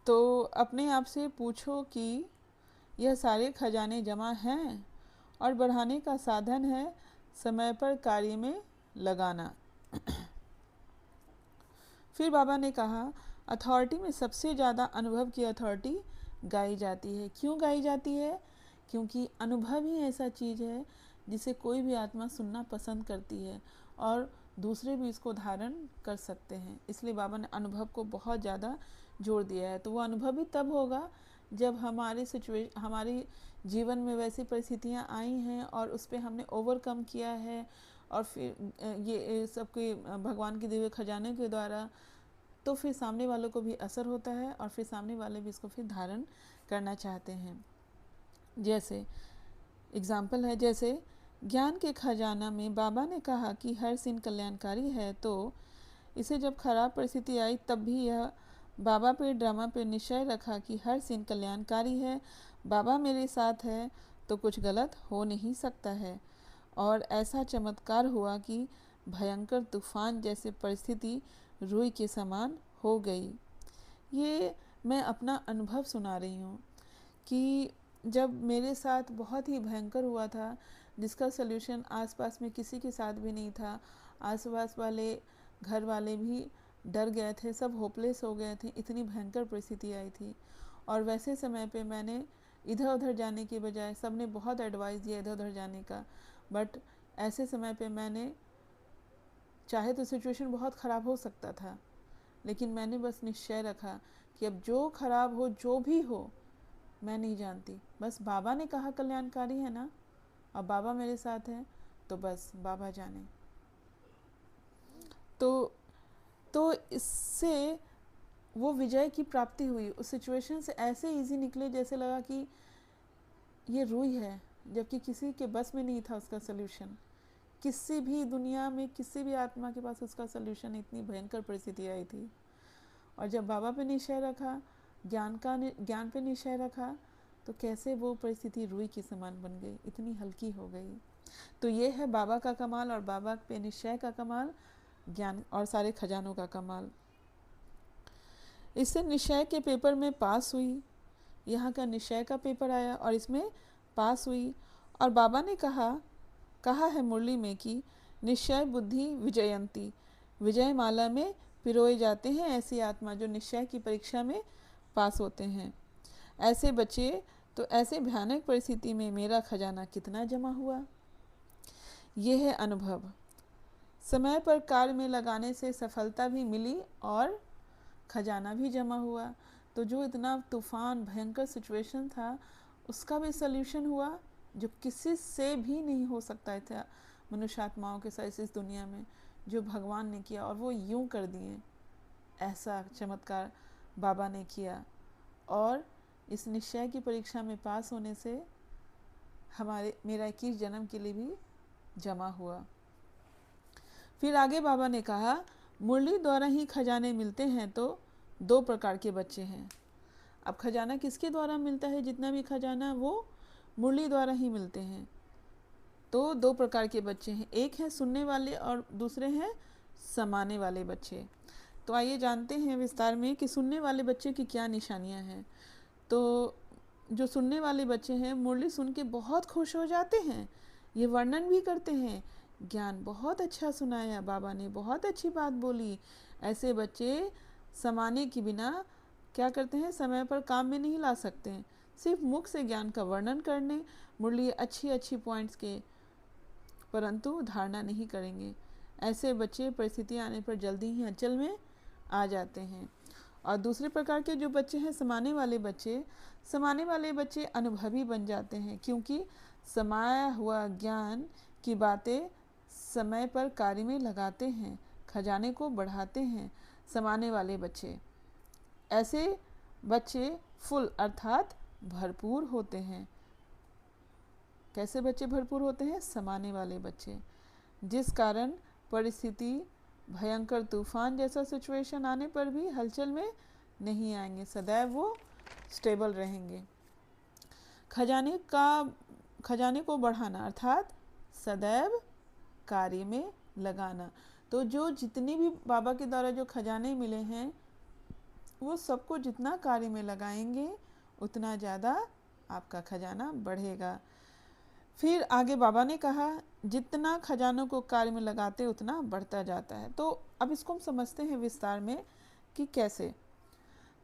तो अपने आप से पूछो कि यह सारे खजाने जमा हैं और बढ़ाने का साधन है समय पर कार्य में लगाना। फिर बाबा ने कहा, अथॉरिटी में सबसे ज़्यादा अनुभव की अथॉरिटी गाई जाती है। क्यों गाई जाती है? क्योंकि अनुभव ही ऐसा चीज़ है जिसे कोई भी आत्मा सुनना पसंद करती है और दूसरे भी इसको धारण कर सकते हैं। इसलिए बाबा ने अनुभव को बहुत ज़्यादा जोर दिया है। तो वो अनुभव भी तब होगा जब हमारी जीवन में वैसी परिस्थितियाँ आई हैं और उस पर हमने ओवरकम किया है, और फिर ये सबके भगवान के दिव्य खजाने के द्वारा, तो फिर सामने वालों को भी असर होता है और फिर सामने वाले भी इसको फिर धारण करना चाहते हैं। जैसे एग्जाम्पल है, जैसे ज्ञान के खजाना में बाबा ने कहा कि हर सीन कल्याणकारी है, तो इसे जब खराब परिस्थिति आई तब भी यह बाबा पे ड्रामा पे निश्चय रखा कि हर सीन कल्याणकारी है, बाबा मेरे साथ है तो कुछ गलत हो नहीं सकता है। और ऐसा चमत्कार हुआ कि भयंकर तूफान जैसे परिस्थिति रुई के समान हो गई। ये मैं अपना अनुभव सुना रही हूँ कि जब मेरे साथ बहुत ही भयंकर हुआ था, जिसका सल्यूशन आसपास में किसी के साथ भी नहीं था, आसपास वाले घर वाले भी डर गए थे, सब होपलेस हो गए थे, इतनी भयंकर परिस्थिति आई थी। और वैसे समय पे मैंने इधर उधर जाने के बजाय, सबने बहुत एडवाइस दिया इधर उधर जाने का, बट ऐसे समय पे मैंने, चाहे तो सिचुएशन बहुत ख़राब हो सकता था, लेकिन मैंने बस निश्चय रखा कि अब जो खराब हो, जो भी हो, मैं नहीं जानती, बस बाबा ने कहा कल्याणकारी है ना, और बाबा मेरे साथ हैं, तो बस बाबा जाने। तो तो इससे वो विजय की प्राप्ति हुई। उस सिचुएशन से ऐसे इजी निकले जैसे लगा कि ये रूही है, जबकि किसी के बस में नहीं था उसका सल्यूशन। किसी भी दुनिया में किसी भी आत्मा के पास उसका सल्यूशन, इतनी भयंकर परिस्थिति आई थी। और जब बाबा पे निश्चय रखा, ज्ञान पे निश्चय रखा, तो कैसे वो परिस्थिति रूई के समान बन गई, इतनी हल्की हो गई। तो ये है बाबा का कमाल, और बाबा पे निश्चय का कमाल, ज्ञान और सारे खजानों का कमाल। इससे निश्चय के पेपर में पास हुई, यहाँ का निश्चय का पेपर आया और इसमें पास हुई। और बाबा ने कहा है मुरली में कि निश्चय बुद्धि विजयंती, विजय माला में पिरोए जाते हैं ऐसी आत्मा जो निश्चय की परीक्षा में पास होते हैं। ऐसे बच्चे, तो ऐसे भयानक परिस्थिति में मेरा खजाना कितना जमा हुआ। ये है अनुभव। समय पर कार्य में लगाने से सफलता भी मिली और खजाना भी जमा हुआ। तो जो इतना तूफान भयंकर सिचुएशन था, उसका भी सल्यूशन हुआ, जो किसी से भी नहीं हो सकता था मनुष्य आत्माओं के साथ इस दुनिया में, जो भगवान ने किया, और वो यूं कर दिए। ऐसा चमत्कार बाबा ने किया, और इस निश्चय की परीक्षा में पास होने से मेरा 21 जन्म के लिए भी जमा हुआ। फिर आगे बाबा ने कहा, मुरली द्वारा ही खजाने मिलते हैं, तो 2 प्रकार के बच्चे हैं। अब खजाना किसके द्वारा मिलता है? जितना भी खजाना वो मुरली द्वारा ही मिलते हैं। तो 2 प्रकार के बच्चे हैं, एक है सुनने वाले और दूसरे हैं समाने वाले बच्चे। तो आइए जानते हैं विस्तार में कि सुनने वाले बच्चे की क्या निशानियां हैं। तो जो सुनने वाले बच्चे हैं, मुरली सुन के बहुत खुश हो जाते हैं, ये वर्णन भी करते हैं, ज्ञान बहुत अच्छा सुनाया बाबा ने, बहुत अच्छी बात बोली। ऐसे बच्चे समाने के बिना क्या करते हैं, समय पर काम में नहीं ला सकते हैं। सिर्फ मुख से ज्ञान का वर्णन करने, मुरली अच्छी अच्छी पॉइंट्स के, परंतु धारणा नहीं करेंगे। ऐसे बच्चे परिस्थितियाँ आने पर जल्दी ही अंचल में आ जाते हैं। और दूसरे प्रकार के जो बच्चे हैं, समाने वाले बच्चे अनुभवी बन जाते हैं, क्योंकि समाया हुआ ज्ञान की बातें समय पर कार्य में लगाते हैं, खजाने को बढ़ाते हैं समाने वाले बच्चे। ऐसे बच्चे फुल अर्थात भरपूर होते हैं। कैसे बच्चे भरपूर होते हैं? समाने वाले बच्चे, जिस कारण परिस्थिति भयंकर तूफान जैसा सिचुएशन आने पर भी हलचल में नहीं आएंगे, सदैव वो स्टेबल रहेंगे। खजाने को बढ़ाना अर्थात सदैव कार्य में लगाना। तो जो जितने भी बाबा के द्वारा जो खजाने मिले हैं, वो सबको जितना कार्य में लगाएंगे उतना ज़्यादा आपका खजाना बढ़ेगा। फिर आगे बाबा ने कहा जितना खजानों को कार्य में लगाते उतना बढ़ता जाता है। तो अब इसको हम समझते हैं विस्तार में कि कैसे।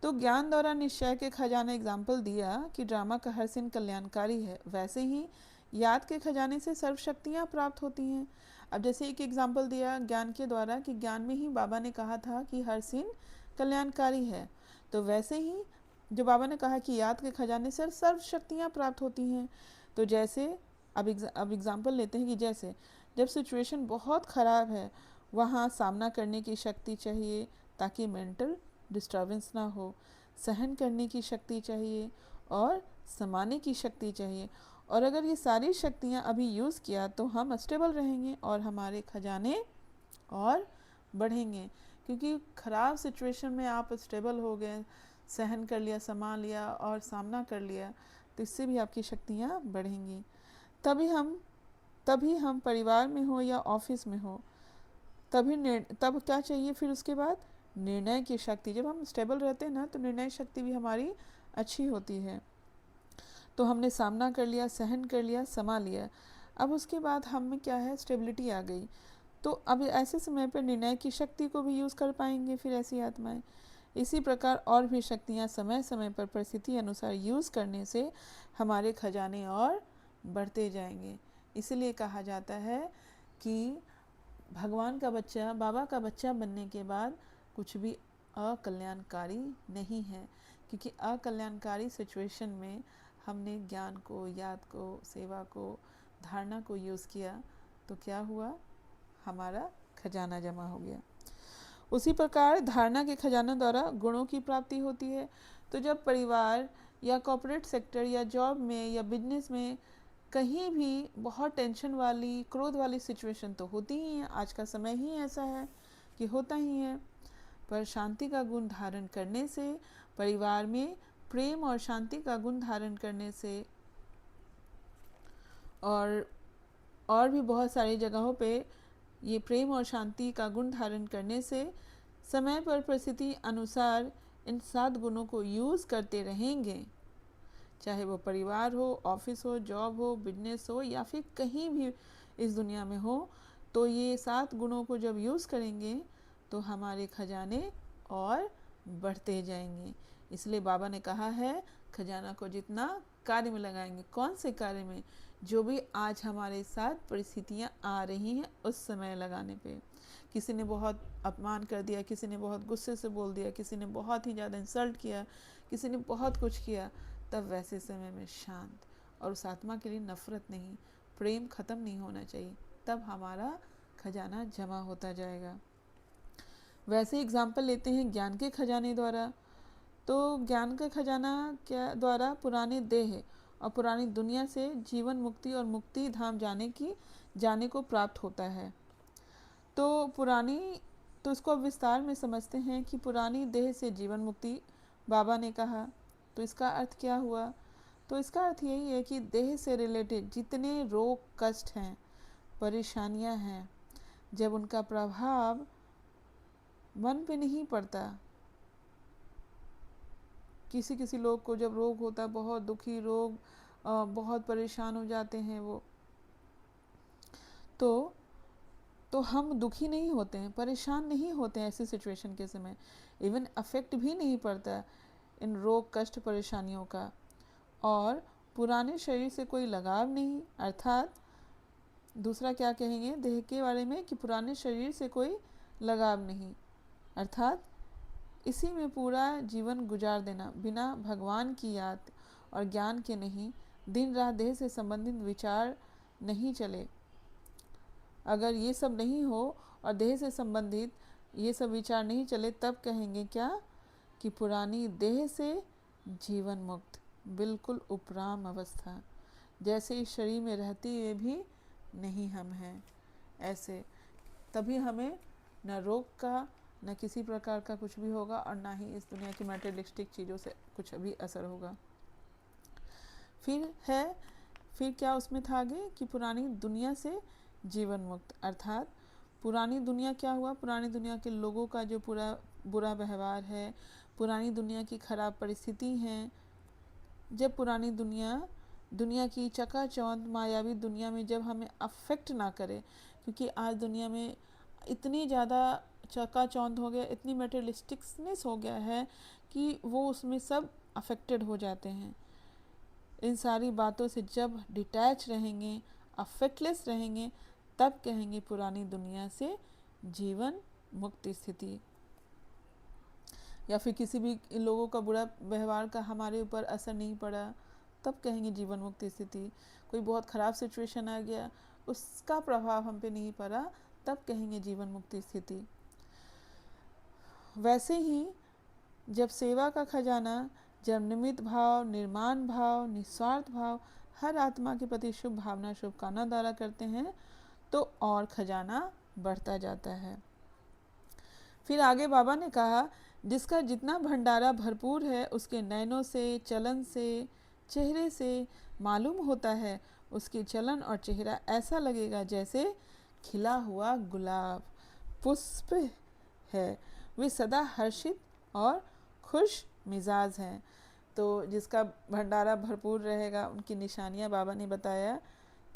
तो ज्ञान द्वारा निश्चय के खजाना एग्जाम्पल दिया कि ड्रामा का हर सीन कल्याणकारी है, वैसे ही याद के खजाने से सर्व शक्तियाँ प्राप्त होती हैं। अब जैसे एक एग्जाम्पल दिया ज्ञान के द्वारा कि ज्ञान में ही बाबा ने कहा था कि हर सीन कल्याणकारी है, तो वैसे ही जो बाबा ने कहा कि याद के खजाने से सर्व शक्तियाँ प्राप्त होती हैं। तो जैसे अब एग्जाम्पल लेते हैं कि जैसे जब सिचुएशन बहुत ख़राब है वहाँ सामना करने की शक्ति चाहिए ताकि मेंटल डिस्टर्बेंस ना हो, सहन करने की शक्ति चाहिए और समाने की शक्ति चाहिए। और अगर ये सारी शक्तियाँ अभी यूज़ किया तो हम स्टेबल रहेंगे और हमारे खजाने और बढ़ेंगे, क्योंकि ख़राब सिचुएशन में आप स्टेबल हो गए, सहन कर लिया, संभाल लिया और सामना कर लिया, तो इससे भी आपकी शक्तियाँ बढ़ेंगी। तभी हम परिवार में हो या ऑफिस में हो, तब क्या चाहिए फिर उसके बाद निर्णय की शक्ति। जब हम स्टेबल रहते हैं ना तो निर्णय शक्ति भी हमारी अच्छी होती है। तो हमने सामना कर लिया, सहन कर लिया, संभाल लिया, अब उसके बाद हम में क्या है, स्टेबिलिटी आ गई। तो अब ऐसे समय पर निर्णय की शक्ति को भी यूज़ कर पाएंगे फिर ऐसी आत्माएं। इसी प्रकार और भी शक्तियाँ समय समय पर परिस्थिति अनुसार यूज़ करने से हमारे खजाने और बढ़ते जाएंगे। इसलिए कहा जाता है कि भगवान का बच्चा, बाबा का बच्चा बनने के बाद कुछ भी अकल्याणकारी नहीं है, क्योंकि अकल्याणकारी सिचुएशन में हमने ज्ञान को, याद को, सेवा को, धारणा को यूज़ किया तो क्या हुआ, हमारा खजाना जमा हो गया। उसी प्रकार धारणा के खजानों द्वारा गुणों की प्राप्ति होती है। तो जब परिवार या कॉर्पोरेट सेक्टर या जॉब में या बिजनेस में कहीं भी बहुत टेंशन वाली, क्रोध वाली सिचुएशन तो होती ही है, आज का समय ही ऐसा है कि होता ही है, पर शांति का गुण धारण करने से, परिवार में प्रेम और शांति का गुण धारण करने से और भी बहुत सारी जगहों पे ये प्रेम और शांति का गुण धारण करने से समय पर परिस्थिति अनुसार इन 7 गुणों को यूज़ करते रहेंगे, चाहे वो परिवार हो, ऑफिस हो, जॉब हो, बिजनेस हो या फिर कहीं भी इस दुनिया में हो, तो ये 7 गुणों को जब यूज़ करेंगे तो हमारे खजाने और बढ़ते जाएंगे। इसलिए बाबा ने कहा है खजाना को जितना कार्य में लगाएंगे। कौन से कार्य में? जो भी आज हमारे साथ परिस्थितियाँ आ रही हैं उस समय लगाने पे। किसी ने बहुत अपमान कर दिया, किसी ने बहुत गुस्से से बोल दिया, किसी ने बहुत ही ज़्यादा इंसल्ट किया, किसी ने बहुत कुछ किया, तब वैसे समय में शांत और उस आत्मा के लिए नफरत नहीं, प्रेम ख़त्म नहीं होना चाहिए, तब हमारा खजाना जमा होता जाएगा। वैसे एग्जाम्पल लेते हैं ज्ञान के खजाने द्वारा। तो ज्ञान का खजाना क्या द्वारा पुराने देह और पुरानी दुनिया से जीवन मुक्ति और मुक्ति धाम जाने को प्राप्त होता है। तो इसको अब विस्तार में समझते हैं कि पुरानी देह से जीवन मुक्ति बाबा ने कहा, तो इसका अर्थ क्या हुआ? तो इसका अर्थ यही है कि देह से रिलेटेड जितने रोग कष्ट हैं, परेशानियां हैं, जब उनका प्रभाव मन पे नहीं पड़ता, किसी लोग को जब रोग होता है, बहुत दुखी रोग, बहुत परेशान हो जाते हैं वो, तो हम दुखी नहीं होते हैं, परेशान नहीं होते हैं ऐसी सिचुएशन के समय, इवन अफेक्ट भी नहीं पड़ता इन रोग कष्ट परेशानियों का, और पुराने शरीर से कोई लगाव नहीं। अर्थात दूसरा क्या कहेंगे देह के बारे में कि पुराने शरीर से कोई लगाव नहीं, अर्थात इसी में पूरा जीवन गुजार देना, बिना भगवान की याद और ज्ञान के नहीं, दिन रात देह से संबंधित विचार नहीं चले। अगर ये सब नहीं हो और देह से संबंधित ये सब विचार नहीं चले, तब कहेंगे क्या कि पुरानी देह से जीवन मुक्त, बिल्कुल उपराम अवस्था, जैसे इस शरीर में रहते हुए भी नहीं हम हैं ऐसे। तभी हमें न रोग का, न किसी प्रकार का कुछ भी होगा, और ना ही इस दुनिया की मटेरियलिस्टिक चीज़ों से कुछ भी असर होगा। फिर क्या उसमें था आगे कि पुरानी दुनिया से जीवन मुक्त, अर्थात पुरानी दुनिया क्या हुआ, पुरानी दुनिया के लोगों का जो पूरा बुरा व्यवहार है, पुरानी दुनिया की खराब परिस्थिति हैं, जब पुरानी दुनिया की चकाचौंध मायावी दुनिया में जब हमें अफेक्ट ना करे, क्योंकि आज दुनिया में इतनी ज़्यादा चकाचौंध हो गया, इतनी मटेरियलिस्टिकनेस हो गया है कि वो उसमें सब अफेक्टेड हो जाते हैं। इन सारी बातों से जब डिटैच रहेंगे, अफेक्टलेस रहेंगे, तब कहेंगे पुरानी दुनिया से जीवन मुक्ति स्थिति। या फिर किसी भी लोगों का बुरा व्यवहार का हमारे ऊपर असर नहीं पड़ा, तब कहेंगे जीवन मुक्ति स्थिति। कोई बहुत ख़राब सिचुएशन आ गया, उसका प्रभाव हम पे नहीं पड़ा, तब कहेंगे जीवन मुक्ति स्थिति। वैसे ही जब सेवा का खजाना, जब निमित्त भाव, निर्माण भाव, निस्वार्थ भाव, हर आत्मा के प्रति शुभ भावना, शुभकामना द्वारा करते हैं, तो और खजाना बढ़ता जाता है। फिर आगे बाबा ने कहा, जिसका जितना भंडारा भरपूर है, उसके नयनों से, चलन से, चेहरे से मालूम होता है, उसकी चलन और चेहरा ऐसा लगेगा जैसे खिला हुआ गुलाब पुष्प है। वे सदा हर्षित और खुश मिजाज हैं। तो जिसका भंडारा भरपूर रहेगा, उनकी निशानियां बाबा ने बताया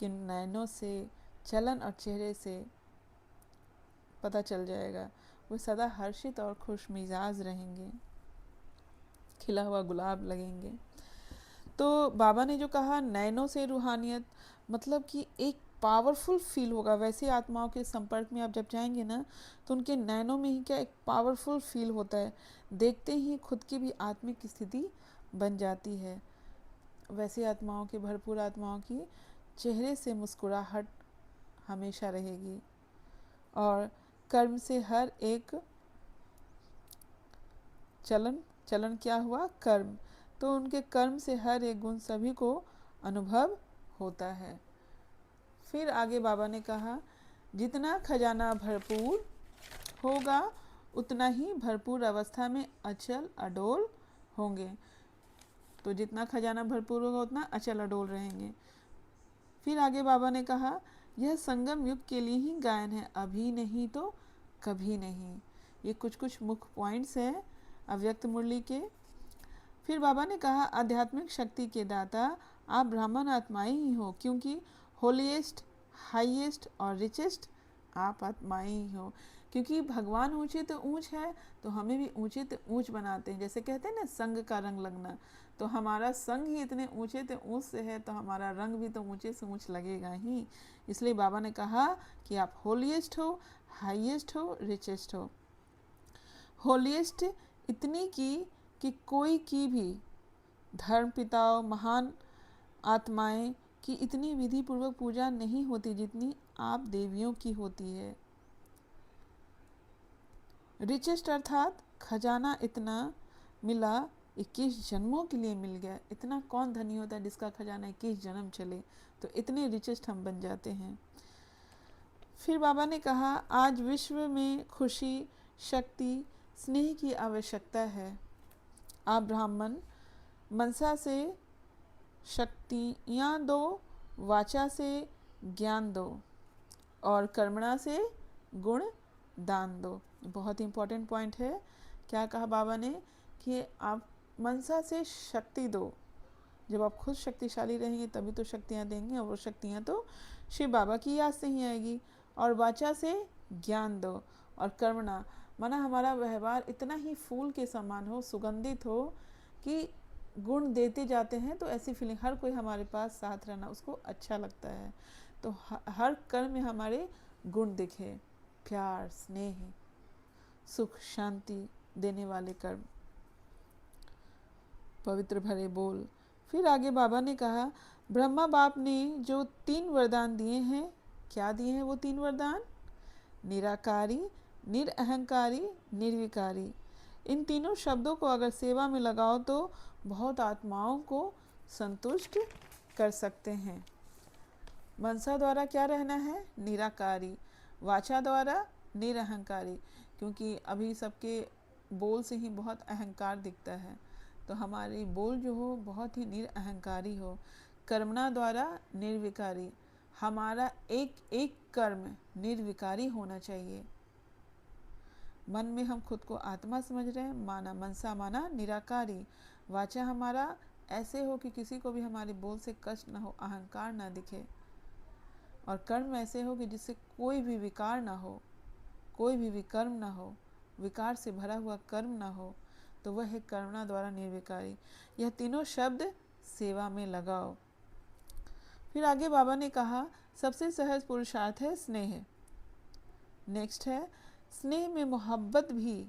कि नयनों से, चलन और चेहरे से पता चल जाएगा, वो सदा हर्षित और खुश मिजाज रहेंगे, खिला हुआ गुलाब लगेंगे। तो बाबा ने जो कहा नयनों से रूहानियत, मतलब कि एक पावरफुल फील होगा। वैसे आत्माओं के संपर्क में आप जब जाएंगे ना, तो उनके नयनों में ही क्या एक पावरफुल फील होता है, देखते ही खुद की भी आत्मिक स्थिति बन जाती है। वैसे आत्माओं की, भरपूर आत्माओं की चेहरे से मुस्कुराहट हमेशा रहेगी, और कर्म से हर एक चलन क्या हुआ, कर्म, तो उनके कर्म से हर एक गुण सभी को अनुभव होता है। फिर आगे बाबा ने कहा, जितना खजाना भरपूर होगा, उतना ही भरपूर अवस्था में अचल अडोल होंगे। तो जितना खजाना भरपूर होगा, उतना अचल अडोल रहेंगे। फिर आगे बाबा ने कहा, यह संगम युग के लिए ही गायन है, अभी नहीं तो कभी नहीं। ये कुछ मुख्य पॉइंट्स हैं अव्यक्त मुरली के। फिर बाबा ने कहा, आध्यात्मिक शक्ति के दाता आप ब्राह्मण आत्माएं ही हो, क्योंकि होलीएस्ट, हाईएस्ट और रिचेस्ट आप आत्माएं ही हो। क्योंकि भगवान ऊंचे तो ऊंच है, तो हमें भी ऊंचे तो ऊंच बनाते हैं। जैसे कहते हैं ना, संग का रंग लगना, तो हमारा संग ही इतने ऊंचे तो ऊंच से है, तो हमारा रंग भी तो ऊंचे से ऊंच लगेगा ही। इसलिए बाबा ने कहा कि आप होलीएस्ट हो, हाईएस्ट हो, रिचेस्ट हो। होलीएस्ट इतनी कि कोई की भी धर्म पिताओं, महान आत्माएं की इतनी विधि पूर्वक पूजा नहीं होती जितनी आप देवियों की होती है। रिचेस्ट अर्थात खजाना इतना मिला, 21 जन्मों के लिए मिल गया। इतना कौन धनी होता है जिसका खजाना 21 जन्म चले, तो इतने रिचेस्ट हम बन जाते हैं। फिर बाबा ने कहा, आज विश्व में खुशी, शक्ति, स्नेह की आवश्यकता है। आप ब्राह्मण मनसा से शक्तियाँ दो, वाचा से ज्ञान दो, और कर्मणा से गुण दान दो। बहुत इंपॉर्टेंट पॉइंट है। क्या कहा बाबा ने कि आप मनसा से शक्ति दो। जब आप खुद शक्तिशाली रहेंगे तभी तो शक्तियाँ देंगे, और वो शक्तियाँ तो शिव बाबा की याद से ही आएगी। और वाचा से ज्ञान दो, और कर्मणा माना हमारा व्यवहार इतना ही फूल के समान हो, सुगंधित हो, कि गुण देते जाते हैं, तो ऐसी फीलिंग, हर कोई हमारे पास साथ रहना उसको अच्छा लगता है। तो हर कर्म में हमारे गुण दिखे, प्यार, स्नेह, सुख, शांति देने वाले कर्म, पवित्र भरे बोल। फिर आगे बाबा ने कहा, ब्रह्मा बाप ने जो 3 वरदान दिए हैं, क्या दिए हैं वो 3 वरदान? निराकारी, निरअहंकारी, निर्विकारी। इन तीनों शब्दों को अगर सेवा में लगाओ तो बहुत आत्माओं को संतुष्ट कर सकते हैं। मनसा द्वारा क्या रहना है? निराकारी। वाचा द्वारा निरअहंकारी, क्योंकि अभी सबके बोल से ही बहुत अहंकार दिखता है, तो हमारी बोल जो हो बहुत ही निरअहंकारी हो। कर्मणा द्वारा निर्विकारी, हमारा एक एक कर्म निर्विकारी होना चाहिए। मन में हम खुद को आत्मा समझ रहे हैं, माना मनसा माना निराकारी, वाचा हमारा ऐसे हो कि किसी को भी हमारे बोल से कष्ट न हो, अहंकार न दिखे, और कर्म ऐसे हो कि जिससे कोई भी विकार ना हो, कोई भी विकर्म ना हो, विकार से भरा हुआ कर्म ना हो, तो वह है करुणा द्वारा निर्विकारी। यह तीनों शब्द सेवा में लगाओ। फिर आगे बाबा ने कहा सबसे सहज पुरुषार्थ है स्नेह। नेक्स्ट है स्नेह में मोहब्बत भी,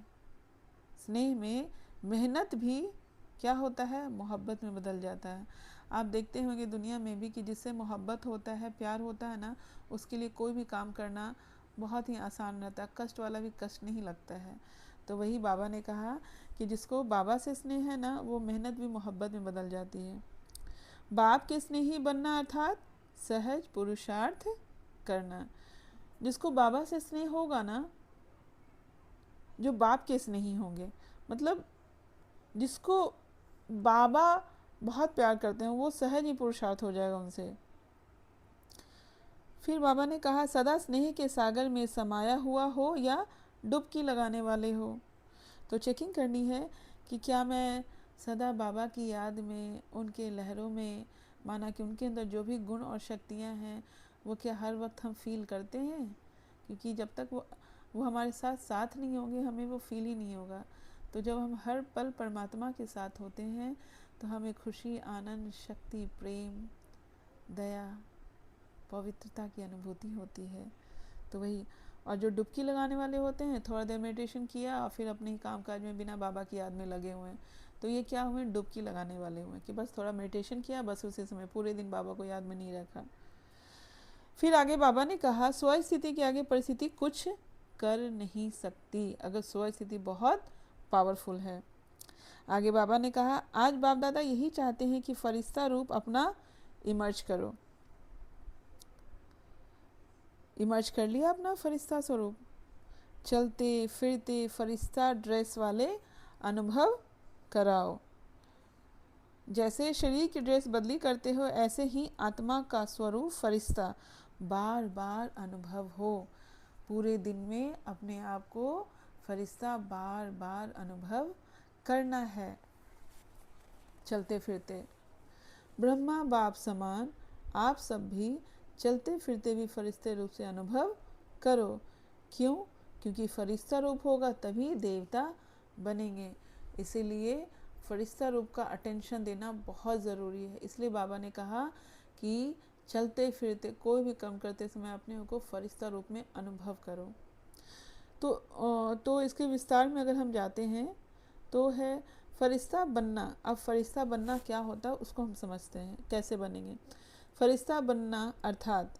स्नेह में मेहनत भी क्या होता है, मोहब्बत में बदल जाता है। आप देखते होंगे दुनिया में भी कि जिससे मोहब्बत होता है, प्यार होता है ना, उसके लिए कोई भी काम करना बहुत ही आसान रहता है, कष्ट वाला भी कष्ट नहीं लगता है। तो वही बाबा ने कहा कि जिसको बाबा से स्नेह है ना, वो मेहनत भी मोहब्बत में बदल जाती है। बाप के स्नेही बनना अर्थात सहज पुरुषार्थ करना। जिसको बाबा से स्नेह होगा ना, जो बाप के स्नेही होंगे, मतलब जिसको बाबा बहुत प्यार करते हैं, वो सहज ही पुरुषार्थ हो जाएगा उनसे। फिर बाबा ने कहा सदा स्नेह के सागर में समाया हुआ हो या डुबकी लगाने वाले हो। तो चेकिंग करनी है कि क्या मैं सदा बाबा की याद में, उनके लहरों में, माना कि उनके अंदर जो भी गुण और शक्तियाँ हैं वो क्या हर वक्त हम फील करते हैं, क्योंकि जब तक वो हमारे साथ साथ नहीं होंगे हमें वो फील ही नहीं होगा। तो जब हम हर पल परमात्मा के साथ होते हैं तो हमें खुशी, आनंद, शक्ति, प्रेम, दया, पवित्रता की अनुभूति होती है। तो वही, और जो डुबकी लगाने वाले होते हैं, थोड़ा देर मेडिटेशन किया और फिर अपने ही कामकाज में बिना बाबा की याद में लगे हुए हैं, तो ये क्या हुए, डुबकी लगाने वाले हुए कि बस थोड़ा मेडिटेशन किया, बस उसी समय पूरे दिन बाबा को याद में नहीं रखा। फिर आगे बाबा ने कहा स्व स्थिति के आगे परिस्थिति कुछ कर नहीं सकती, अगर स्व स्थिति बहुत पावरफुल है। आगे बाबा ने कहा आज बाप दादा यही चाहते हैं कि फरिश्ता रूप अपना इमर्ज करो। इमर्ज कर लिया अपना फरिश्ता स्वरूप, चलते फिरते फरिश्ता ड्रेस वाले अनुभव कराओ। जैसे शरीर की ड्रेस बदली करते हो, ऐसे ही आत्मा का स्वरूप फरिश्ता बार बार अनुभव हो। पूरे दिन में अपने आप को फरिश्ता बार बार अनुभव करना है। चलते फिरते ब्रह्मा बाप समान आप सब भी चलते फिरते भी फरिश्ते रूप से अनुभव करो। क्यों? क्योंकि फरिश्ता रूप होगा तभी देवता बनेंगे। इसीलिए फरिश्ता रूप का अटेंशन देना बहुत ज़रूरी है। इसलिए बाबा ने कहा कि चलते फिरते कोई भी काम करते समय अपने को फरिश्ता रूप में अनुभव करो। तो इसके विस्तार में अगर हम जाते हैं तो है फरिश्ता बनना। अब फरिश्ता बनना क्या होता है उसको हम समझते हैं, कैसे बनेंगे। फरिश्ता बनना अर्थात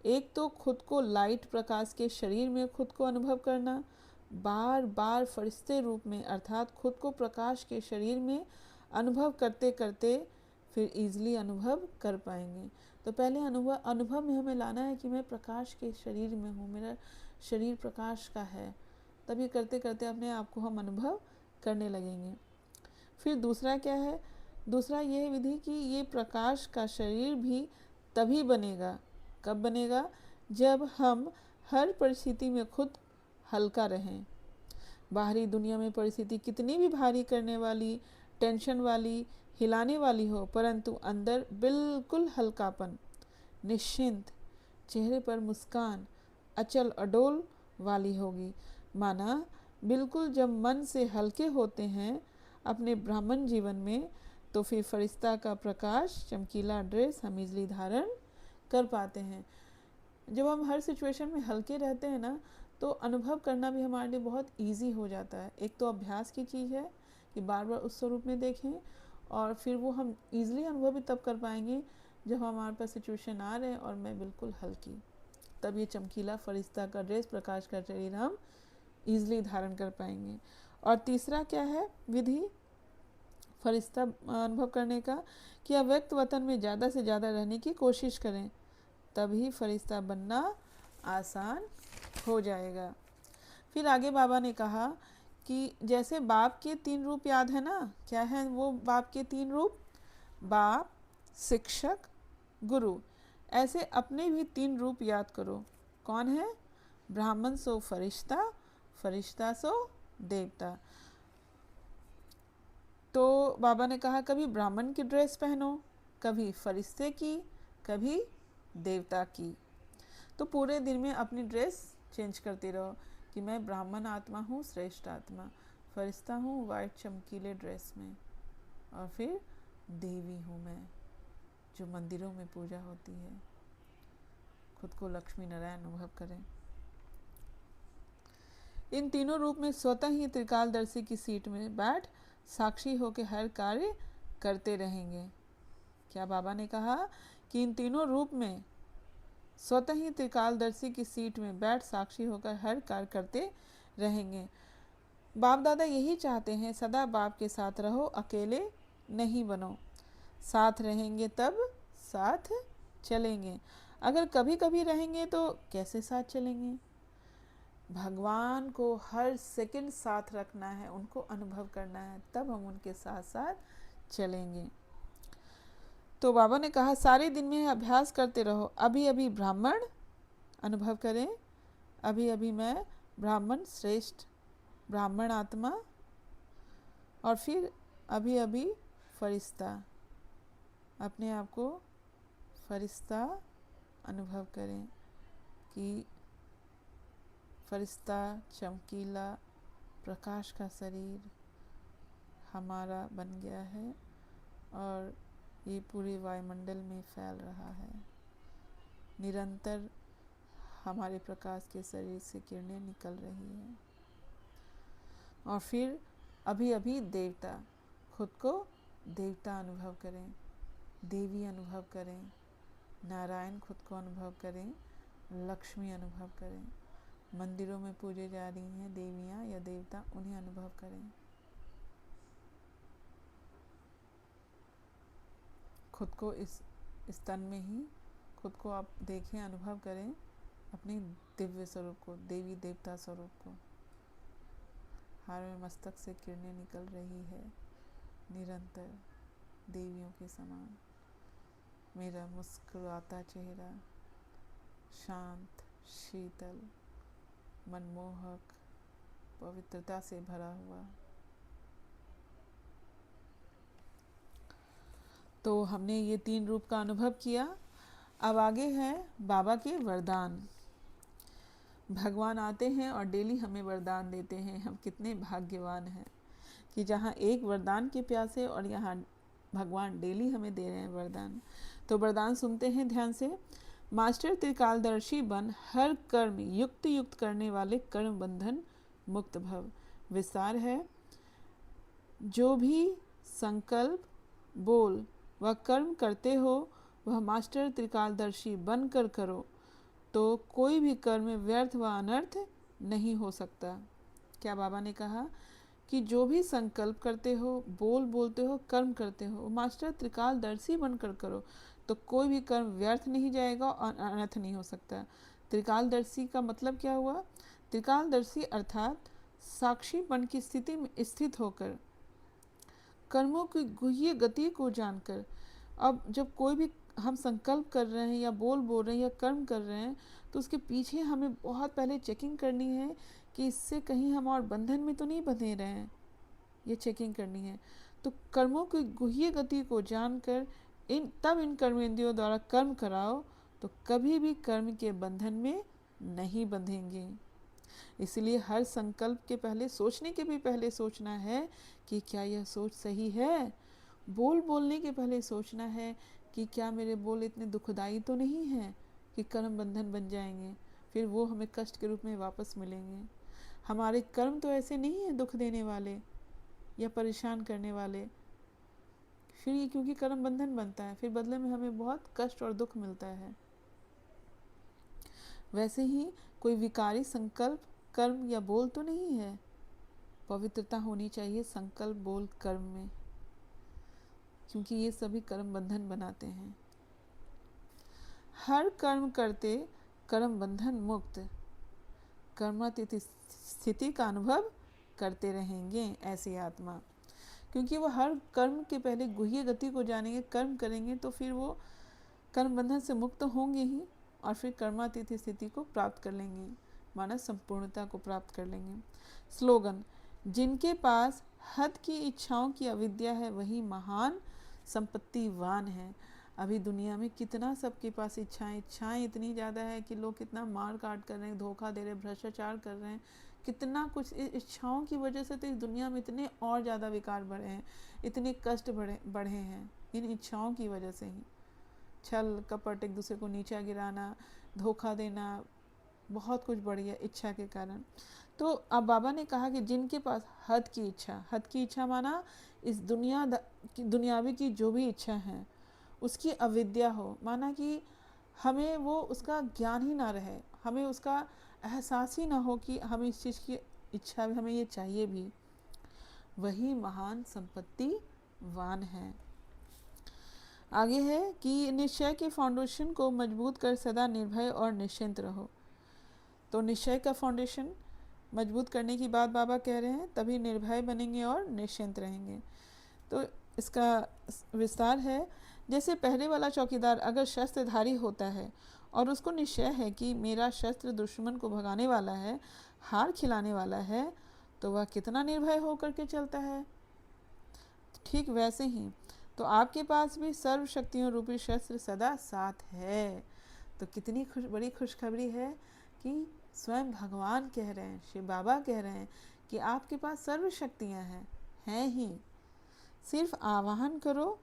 एक तो खुद को लाइट प्रकाश के शरीर में खुद को अनुभव करना, बार बार फरिश्ते रूप में अर्थात खुद को प्रकाश के शरीर में अनुभव करते करते फिर ईजिली अनुभव कर पाएंगे। तो पहले अनुभव में हमें लाना है कि मैं प्रकाश के शरीर में हूँ, मेरा शरीर प्रकाश का है। तभी करते करते अपने आप को हम अनुभव करने लगेंगे। फिर दूसरा क्या है, दूसरा ये विधि कि ये प्रकाश का शरीर भी तभी बनेगा, कब बनेगा, जब हम हर परिस्थिति में खुद हल्का रहें। बाहरी दुनिया में परिस्थिति कितनी भी भारी करने वाली, टेंशन वाली, हिलाने वाली हो, परंतु अंदर बिल्कुल हल्कापन, निश्चिंत, चेहरे पर मुस्कान अचल अडोल वाली होगी। माना बिल्कुल जब मन से हल्के होते हैं अपने ब्राह्मण जीवन में, तो फिर फरिश्ता का प्रकाश, चमकीला ड्रेस हम इजली धारण कर पाते हैं। जब हम हर सिचुएशन में हल्के रहते हैं ना, तो अनुभव करना भी हमारे लिए बहुत इजी हो जाता है। एक तो अभ्यास की चीज़ है कि बार बार उस स्वरूप में देखें, और फिर वो हम इजीली अनुभव भी तब कर पाएंगे जब हमारे पास सिचुएशन आ रहे हैं और मैं बिल्कुल हल्की, तब ये चमकीला फरिश्ता का ड्रेस, प्रकाश का शरीर हम ईजिली धारण कर पाएंगे। और तीसरा क्या है विधि फरिश्ता अनुभव करने का, कि अव्यक्त वतन में ज़्यादा से ज़्यादा रहने की कोशिश करें, तभी फरिश्ता बनना आसान हो जाएगा। फिर आगे बाबा ने कहा कि जैसे बाप के 3 रूप याद है ना, क्या है वो बाप के 3 रूप, बाप, शिक्षक, गुरु। ऐसे अपने भी 3 रूप याद करो। कौन है? ब्राह्मण सो फरिश्ता, फरिश्ता सो देवता। तो बाबा ने कहा कभी ब्राह्मण की ड्रेस पहनो, कभी फरिश्ते की, कभी देवता की। तो पूरे दिन में अपनी ड्रेस चेंज करते रहो कि मैं ब्राह्मण आत्मा हूँ, श्रेष्ठ आत्मा, फरिश्ता हूँ वाइट चमकीले ड्रेस में, और फिर देवी हूँ मैं जो मंदिरों में पूजा होती है। खुद को लक्ष्मी नारायण अनुभव करें। इन तीनों रूप में स्वतः ही त्रिकालदर्शी की सीट में बैठ साक्षी होकर हर कार्य करते रहेंगे। क्या बाबा ने कहा कि इन तीनों रूप में स्वतः ही त्रिकालदर्शी की सीट में बैठ साक्षी होकर हर कार्य करते रहेंगे। बाप दादा यही चाहते हैं, सदा बाप के साथ रहो, अकेले नहीं बनो। साथ रहेंगे तब साथ चलेंगे, अगर कभी कभी रहेंगे तो कैसे साथ चलेंगे। भगवान को हर सेकंड साथ रखना है, उनको अनुभव करना है, तब हम उनके साथ साथ चलेंगे। तो बाबा ने कहा सारे दिन में अभ्यास करते रहो। अभी अभी ब्राह्मण अनुभव करें, अभी अभी मैं ब्राह्मण श्रेष्ठ ब्राह्मण आत्मा, और फिर अभी अभी फरिश्ता, अपने आप को फरिश्ता अनुभव करें कि फरिश्ता चमकीला प्रकाश का शरीर हमारा बन गया है और ये पूरे वायुमंडल में फैल रहा है। निरंतर हमारे प्रकाश के शरीर से किरणें निकल रही हैं। और फिर अभी अभी देवता, खुद को देवता अनुभव करें, देवी अनुभव करें, नारायण खुद को अनुभव करें, लक्ष्मी अनुभव करें। मंदिरों में पूजे जा रही हैं देवियाँ या देवता, उन्हें अनुभव करें। खुद को इस तन में ही खुद को आप देखें, अनुभव करें अपने दिव्य स्वरूप को, देवी देवता स्वरूप को। हार में मस्तक से किरणें निकल रही है निरंतर देवियों के समान। मेरा मुस्कुराता चेहरा शांत, शीतल, मनमोहक, पवित्रता से भरा हुआ। तो हमने ये 3 रूप का अनुभव किया। अब आगे है बाबा के वरदान। भगवान आते हैं और डेली हमें वरदान देते हैं। हम कितने भाग्यवान हैं कि जहाँ एक वरदान के प्यासे और यहाँ भगवान डेली हमें दे रहे हैं वरदान। तो वरदान सुनते हैं ध्यान से। मास्टर त्रिकालदर्शी बन, हर कर्म युक्त युक्त करने वाले कर्म बंधन मुक्त भव। विस्तार है, जो भी संकल्प, बोल व कर्म करते हो वह मास्टर त्रिकालदर्शी बनकर करो, तो कोई भी कर्म व्यर्थ व अनर्थ नहीं हो सकता। क्या बाबा ने कहा कि जो भी संकल्प करते हो, बोलते हो, कर्म करते हो, मास्टर त्रिकालदर्शी बनकर करो, तो कोई भी कर्म व्यर्थ नहीं जाएगा और अनर्थ नहीं हो सकता। त्रिकालदर्शी का मतलब क्या हुआ? त्रिकालदर्शी अर्थात साक्षीपन की स्थिति में स्थित होकर, कर्मों की गुह्य गति को जानकर। अब जब कोई भी हम संकल्प कर रहे हैं या बोल रहे हैं या कर्म कर रहे हैं, तो उसके पीछे हमें बहुत पहले चेकिंग करनी है कि इससे कहीं हम और बंधन में तो नहीं बंधे रहे हैं, ये चेकिंग करनी है। तो कर्मों की गुह्य गति को जानकर तब इन कर्मेंद्रियों द्वारा कर्म कराओ, तो कभी भी कर्म के बंधन में नहीं बंधेंगे। इसलिए हर संकल्प के पहले, सोचने के भी पहले सोचना है कि क्या यह सोच सही है। बोलने के पहले सोचना है कि क्या मेरे बोल इतने दुखदाई तो नहीं हैं कि कर्म बंधन बन जाएंगे, फिर वो हमें कष्ट के रूप में वापस मिलेंगे। हमारे कर्म तो ऐसे नहीं हैं दुख देने वाले या परेशान करने वाले, फिर ये क्योंकि कर्म बंधन बनता है, फिर बदले में हमें बहुत कष्ट और दुख मिलता है। वैसे ही कोई विकारी संकल्प, कर्म या बोल तो नहीं है। पवित्रता होनी चाहिए संकल्प, बोल, कर्म में, क्योंकि ये सभी कर्म बंधन बनाते हैं। हर कर्म करते कर्म बंधन मुक्त, कर्मातीत स्थिति का अनुभव करते रहेंगे ऐसी आत्मा। क्योंकि वो हर कर्म के पहले गुह्य गति को जानेंगे, कर्म करेंगे तो फिर वो कर्म बंधन से मुक्त होंगे ही, और फिर कर्मातीत स्थिति को प्राप्त कर लेंगे। माना संपूर्णता को प्राप्त कर लेंगे। स्लोगन, जिनके पास हद की इच्छाओं की अविद्या है वही महान संपत्तिवान है। अभी दुनिया में कितना सबके पास इच्छाएं इतनी ज़्यादा है कि लोग कितना मार काट कर रहे हैं, धोखा दे रहे हैं, भ्रष्टाचार कर रहे हैं, कितना कुछ। इच्छाओं की वजह से तो इस दुनिया में इतने और ज़्यादा विकार बढ़े हैं, इतने कष्ट बढ़े हैं इन इच्छाओं की वजह से ही। छल कपट, एक दूसरे को नीचा गिराना, धोखा देना, बहुत कुछ बढ़ गया इच्छा के कारण। तो अब बाबा ने कहा कि जिनके पास हद की इच्छा माना इस दुनियावी की जो भी इच्छा है उसकी अविद्या हो, माना कि हमें वो उसका ज्ञान ही ना रहे, हमें उसका एहसास ही ना हो कि हमें इस चीज़ की इच्छा, हमें ये चाहिए भी, वही महान संपत्तिवान है। आगे है कि निश्चय के फाउंडेशन को मजबूत कर सदा निर्भय और निश्चिंत रहो। तो निश्चय का फाउंडेशन मजबूत करने की बात बाबा कह रहे हैं, तभी निर्भय बनेंगे और निश्चिंत रहेंगे। तो इसका विस्तार है, जैसे पहले वाला चौकीदार अगर शस्त्रधारी होता है और उसको निश्चय है कि मेरा शस्त्र दुश्मन को भगाने वाला है, हार खिलाने वाला है, तो वह कितना निर्भय होकर के चलता है। ठीक वैसे ही तो आपके पास भी सर्व शक्तियों रूपी शस्त्र सदा साथ है। तो कितनी बड़ी खुशखबरी है कि स्वयं भगवान कह रहे हैं, शिव बाबा कह रहे हैं कि आपके पास सर्व शक्तियाँ हैं ही, सिर्फ आवाहन करो,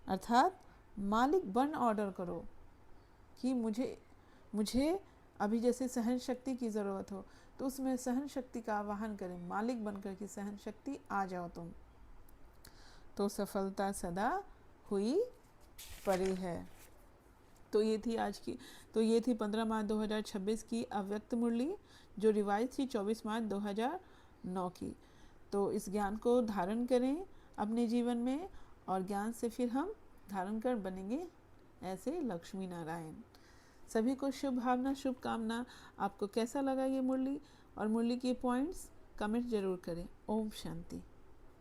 अर्थात मालिक बन ऑर्डर करो कि मुझे अभी जैसे सहन शक्ति की ज़रूरत हो तो उसमें सहन शक्ति का आवाहन करें, मालिक बनकर के सहन शक्ति आ जाओ तुम, तो सफलता सदा हुई पड़ी है। तो ये थी 15 मार्च 2026 की अव्यक्त मुरली, जो रिवाइज थी 24 मार्च 2009 की। तो इस ज्ञान को धारण करें अपने जीवन में, और ज्ञान से फिर हम धारण कर बनेंगे ऐसे लक्ष्मी नारायण। सभी को शुभ भावना, शुभकामना। आपको कैसा लगा ये मुरली और मुरली के पॉइंट्स, कमेंट जरूर करें। ओम शांति।